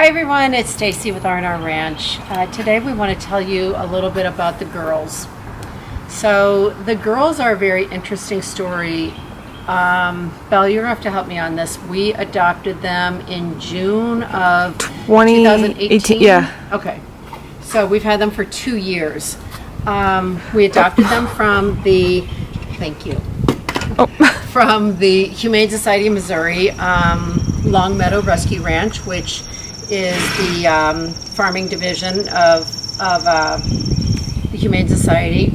Hi everyone, it's Stacy with R&R Ranch. Today we want to tell you a little bit about the girls. So the girls are a very interesting story. Belle, you're going to have to help me on this. We adopted them in June of 2018. Yeah. Okay. So we've had them for 2 years. We adopted them from the, thank you, from the Humane Society of Missouri, Long Meadow Rescue Ranch, which is the farming division of the Humane Society.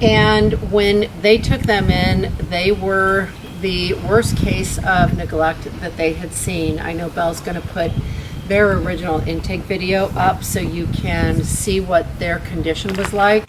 And when they took them in, they were the worst case of neglect that they had seen. I know Belle's going to put their original intake video up so you can see what their condition was like.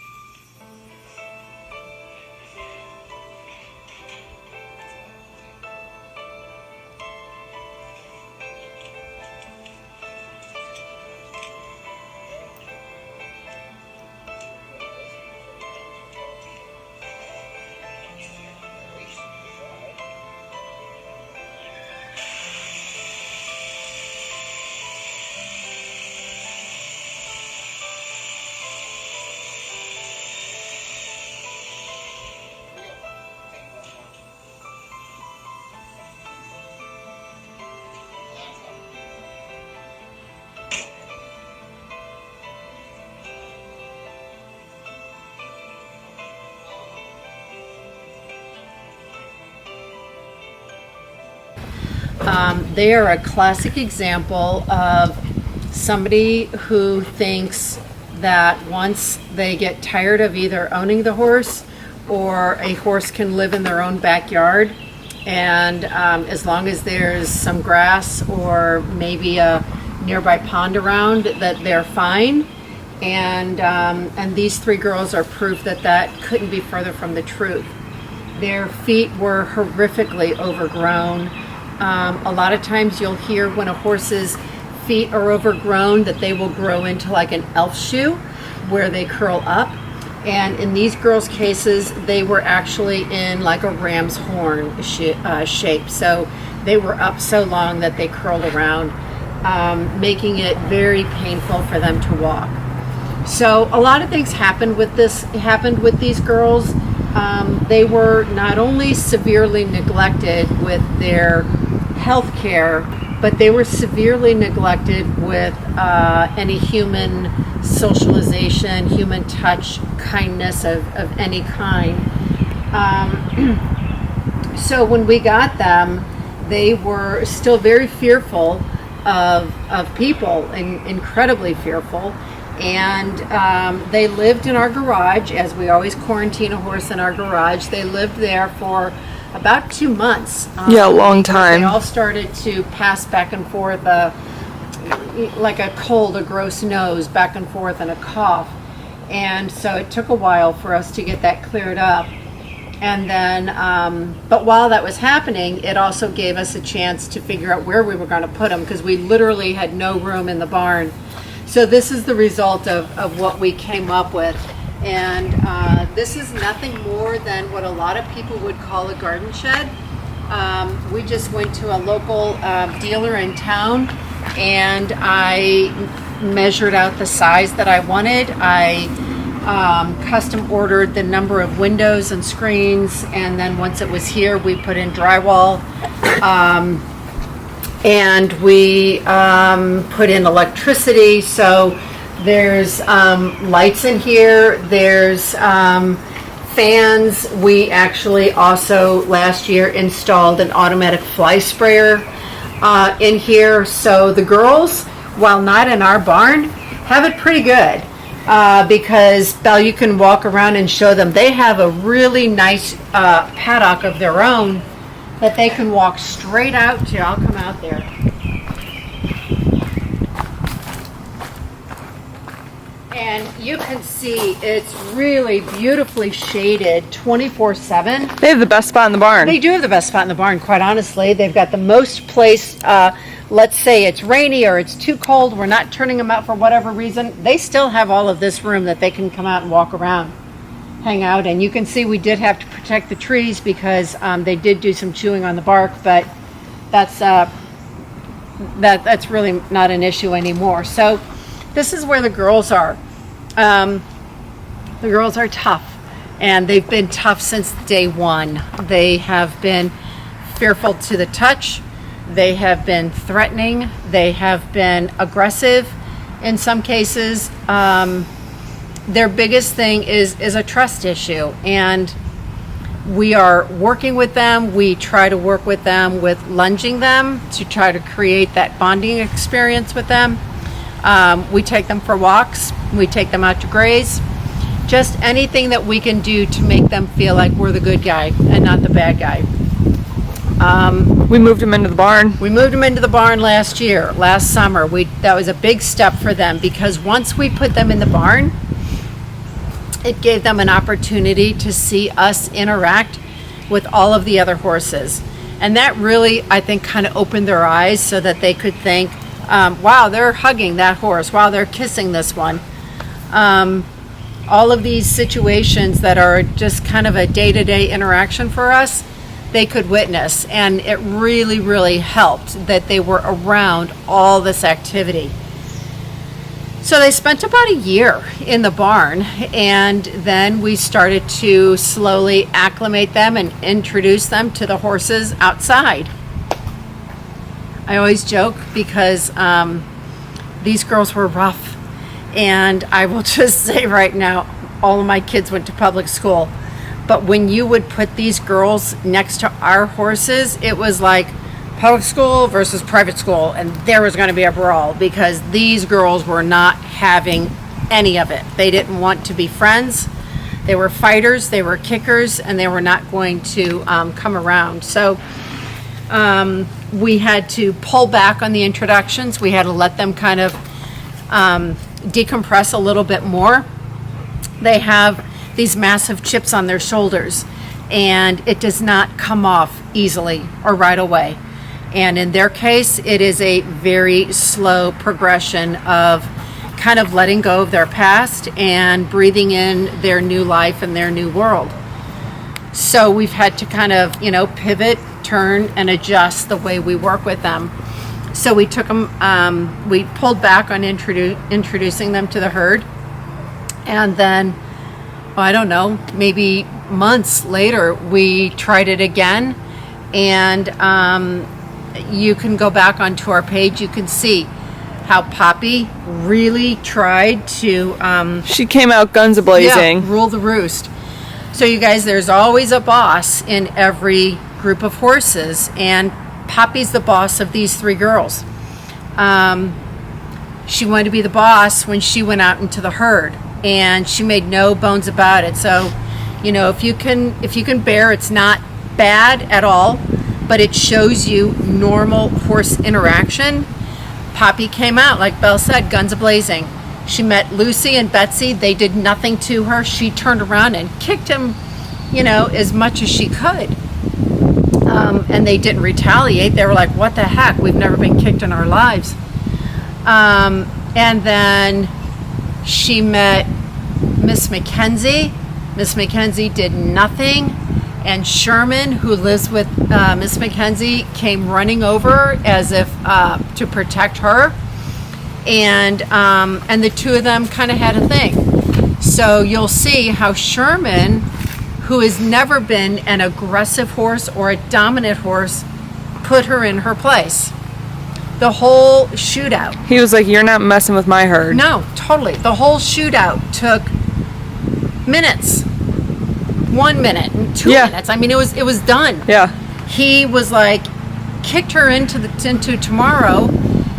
They are a classic example of somebody who thinks that once they get tired of either owning the horse or a horse can live in their own backyard, and as long as there's some grass or maybe a nearby pond around, that they're fine. And these three girls are proof that that couldn't be further from the truth. Their feet were horrifically overgrown. A lot of times you'll hear when a horse's feet are overgrown that they will grow into like an elf shoe where they curl up. And in these girls' cases, they were actually in like a ram's horn shape. So they were up so long that they curled around, making it very painful for them to walk. So a lot of things happened with these girls. They were not only severely neglected with their health care, but they were severely neglected with any human socialization, human touch, kindness of any kind. So when we got them, they were still very fearful of people, and incredibly fearful. And they lived in our garage, as we always quarantine a horse in our garage. They lived there for about 2 months. Yeah, a long time. They all started to pass back and forth, like a cold, a gross nose, back and forth, and a cough. And so it took a while for us to get that cleared up. And then, but while that was happening, it also gave us a chance to figure out where we were going to put them, because we literally had no room in the barn. So this is the result of what we came up with. And this is nothing more than what a lot of people would call a garden shed. We just went to a local dealer in town, and I measured out the size that I wanted. I custom ordered the number of windows and screens, and then once it was here, we put in drywall. And we put in electricity, so there's lights in here, there's fans. We actually also last year installed an automatic fly sprayer in here. So the girls, while not in our barn, have it pretty good because, Belle, you can walk around and show them. They have a really nice paddock of their own that they can walk straight out to. I'll come out there. And you can see it's really beautifully shaded 24/7. They have the best spot in the barn. They do have the best spot in the barn, quite honestly. They've got the most place. Let's say it's rainy or it's too cold, we're not turning them out for whatever reason. They still have all of this room that they can come out and walk around, hang out. And you can see we did have to protect the trees because they did do some chewing on the bark, but that's that's really not an issue anymore. So this is where the girls are. The girls are tough, and they've been tough since day one. They have been fearful to the touch. They have been threatening. They have been aggressive in some cases. Their biggest thing is a trust issue, and we are working with them. We try to work with them with lunging them to try to create that bonding experience with them. We take them for walks. We take them out to graze. Just anything that we can do to make them feel like we're the good guy and not the bad guy. We moved them into the barn. We moved them into the barn last summer. That was a big step for them, because once we put them in the barn, it gave them an opportunity to see us interact with all of the other horses. And that really, I think, kind of opened their eyes so that they could think, wow, they're hugging that horse. Wow, they're kissing this one. All of these situations that are just kind of a day-to-day interaction for us, they could witness. And it really, really helped that they were around all this activity. So they spent about a year in the barn, and then we started to slowly acclimate them and introduce them to the horses outside. I always joke because these girls were rough, and I will just say right now, all of my kids went to public school. But when you would put these girls next to our horses, it was like public school versus private school, and there was going to be a brawl, because these girls were not having any of it. They didn't want to be friends. They were fighters, they were kickers, and they were not going to come around. So we had to pull back on the introductions. We had to let them kind of decompress a little bit more. They have these massive chips on their shoulders, and it does not come off easily or right away. And in their case, it is a very slow progression of kind of letting go of their past and breathing in their new life and their new world. So we've had to kind of, pivot, turn, and adjust the way we work with them. So we took them, we pulled back on introducing them to the herd. And then, I don't know, maybe months later, we tried it again. And you can go back onto our page. You can see how Poppy really tried to She came out guns a-blazing. rule the roost. So you guys, there's always a boss in every group of horses, and Poppy's the boss of these three girls. She wanted to be the boss when she went out into the herd, and she made no bones about it. So, if you can bear, it's not bad at all, but it shows you normal horse interaction. Poppy came out, like Belle said, guns a-blazing. She met Lucy and Betsy. They did nothing to her. She turned around and kicked him, as much as she could. And they didn't retaliate. They were like, what the heck? We've never been kicked in our lives. And then she met Miss Mackenzie. Miss Mackenzie did nothing. And Sherman, who lives with Miss Mackenzie, came running over as if to protect her, and the two of them kind of had a thing. So you'll see how Sherman, who has never been an aggressive horse or a dominant horse, put her in her place. The whole shootout. He was like, "You're not messing with my herd." No, totally. The whole shootout took minutes. 1 minute and 2 minutes. I mean, it was done. Yeah. He was like, kicked her into tomorrow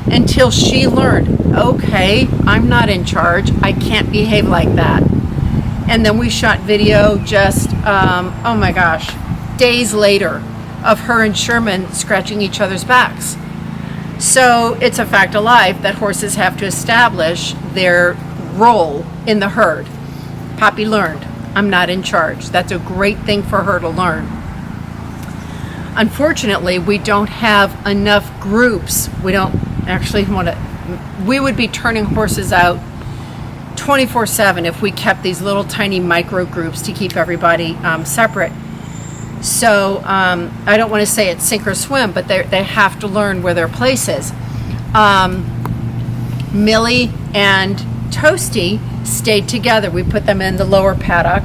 until she learned, okay, I'm not in charge. I can't behave like that. And then we shot video just, oh my gosh, days later of her and Sherman scratching each other's backs. So it's a fact of life that horses have to establish their role in the herd. Poppy learned. I'm not in charge. That's a great thing for her to learn. Unfortunately, we don't have enough groups. We don't actually want to, we would be turning horses out 24/7 if we kept these little tiny micro groups to keep everybody separate. So I don't want to say it's sink or swim, but they have to learn where their place is. Millie and Toasty stayed together. We put them in the lower paddock,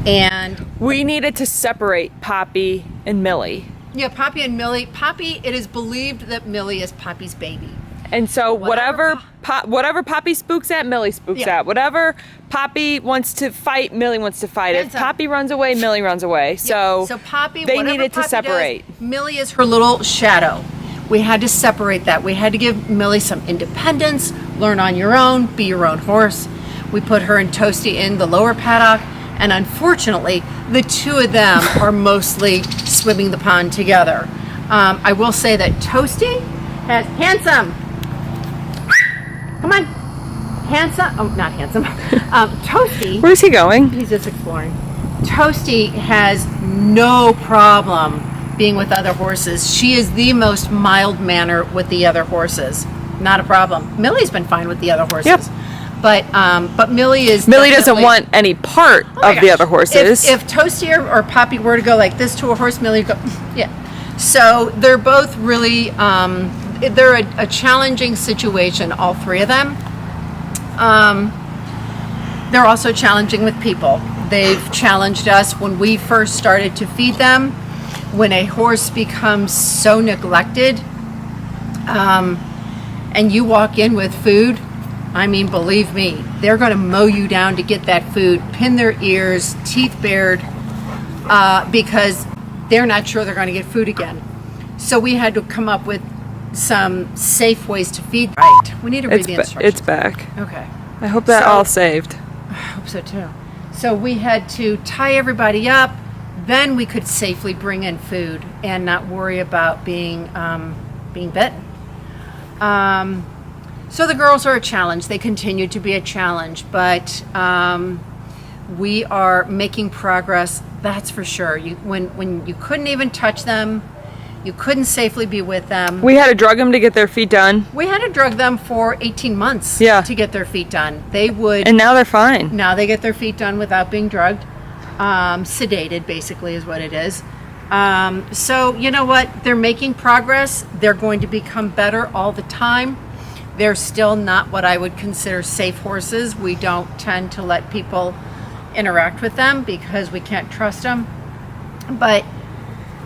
and We needed to separate Poppy and Millie. yeah, Poppy and Millie. Poppy, it is believed that Millie is Poppy's baby. And so Whatever whatever Poppy spooks at, Millie spooks Yeah. at. Whatever Poppy wants to fight, Millie wants to fight. If Hands up. Poppy runs away, Millie runs away. So Poppy, they whatever needed to Poppy separate. does, Millie is her little shadow. We had to separate that. We had to give Millie some independence, learn on your own, be your own horse. We put her and Toasty in the lower paddock, and unfortunately, the two of them are mostly swimming the pond together. I will say that Toasty has handsome. Come on, handsome. Oh, not handsome. Toasty. Where's he going? He's just exploring. Toasty has no problem being with other horses. She is the most mild mannered with the other horses. Not a problem. Millie's been fine with the other horses. Yep. But Millie is Millie doesn't definitely- want any part Oh my of the gosh. other horses. If Toasty or Poppy were to go like this to a horse, Millie would go, yeah. So they're both really, they're a challenging situation, all three of them. They're also challenging with people. They've challenged us when we first started to feed them. When a horse becomes so neglected, and you walk in with food, I mean, believe me, they're going to mow you down to get that food, pin their ears, teeth bared, because they're not sure they're going to get food again. So we had to come up with some safe ways to feed. Right. We need to read the instructions. It's back. Okay. I hope that So- all saved. I hope so too. So we had to tie everybody up. Then we could safely bring in food and not worry about being bitten. So the girls are a challenge. They continue to be a challenge, but we are making progress. That's for sure. When you couldn't even touch them, you couldn't safely be with them. We had to drug them to get their feet done, We had to drug them for 18 months Yeah. to get their feet done. They would. and now they're fine. Now they get their feet done without being drugged. Sedated, basically, is what it is. So, you know what? They're making progress. They're going to become better all the time. They're still not what I would consider safe horses. We don't tend to let people interact with them because we can't trust them. But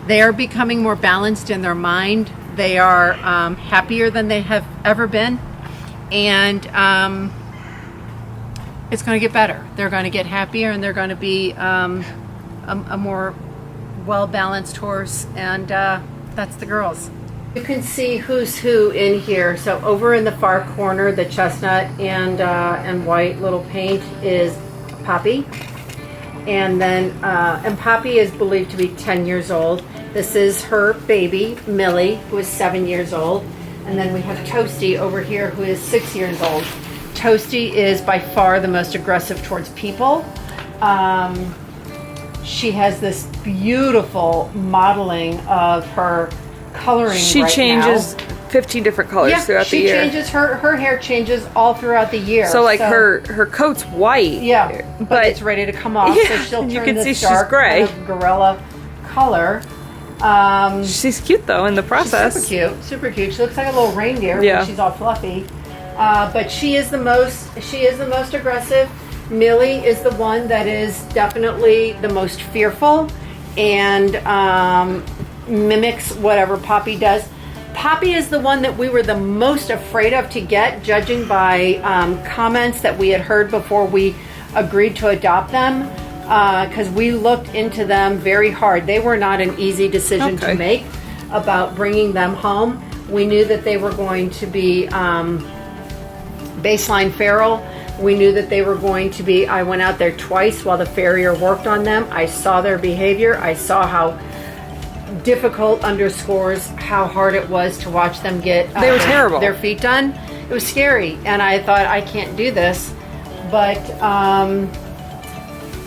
they are becoming more balanced in their mind. They are happier than they have ever been. And it's going to get better. They're going to get happier, and they're going to be a more well-balanced horse, and that's the girls. You can see who's who in here. So over in the far corner, the chestnut and white little paint is Poppy, and then and Poppy is believed to be 10 years old. This is her baby Millie, who is 7 years old, and then we have Toasty over here, who is 6 years old. Toasty is by far the most aggressive towards people. She has this beautiful modeling of her coloring. She right changes now. 15 different colors throughout the she year. changes her hair changes all throughout the year. So like her coat's white. yeah, but it's ready to come off. So Yeah, she'll turn you can this see she's dark gray. kind of gorilla color. She's cute though in the process. Super cute, super cute. She looks like a little reindeer Yeah. when she's all fluffy. But she is the most aggressive. Millie is the one that is definitely the most fearful and mimics whatever Poppy does. Poppy is the one that we were the most afraid of to get, judging by comments that we had heard before we agreed to adopt them, because we looked into them very hard. They were not an easy decision to Okay. make about bringing them home. We knew that they were going to be baseline feral. We knew that they were going to be, I went out there twice while the farrier worked on them. I saw their behavior. I saw how difficult underscores how hard it was to watch them get They were terrible. their feet done. It was scary, and I thought, I can't do this. But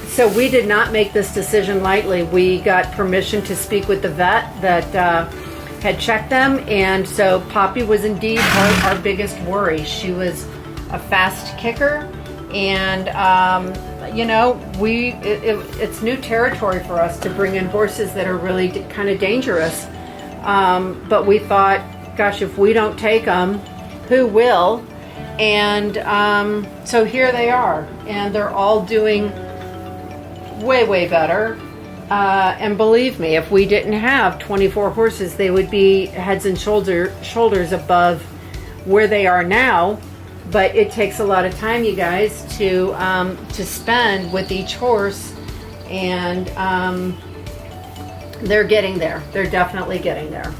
so we did not make this decision lightly. We got permission to speak with the vet that had checked them, and so Poppy was indeed our biggest worry. She was a fast kicker, and it's new territory for us to bring in horses that are really kind of dangerous. But we thought, gosh, if we don't take them, who will. And so here they are, and they're all doing way better. And believe me, if we didn't have 24 horses, they would be heads and shoulders above where they are now. But it takes a lot of time, you guys, to spend with each horse, and they're getting there. They're definitely getting there.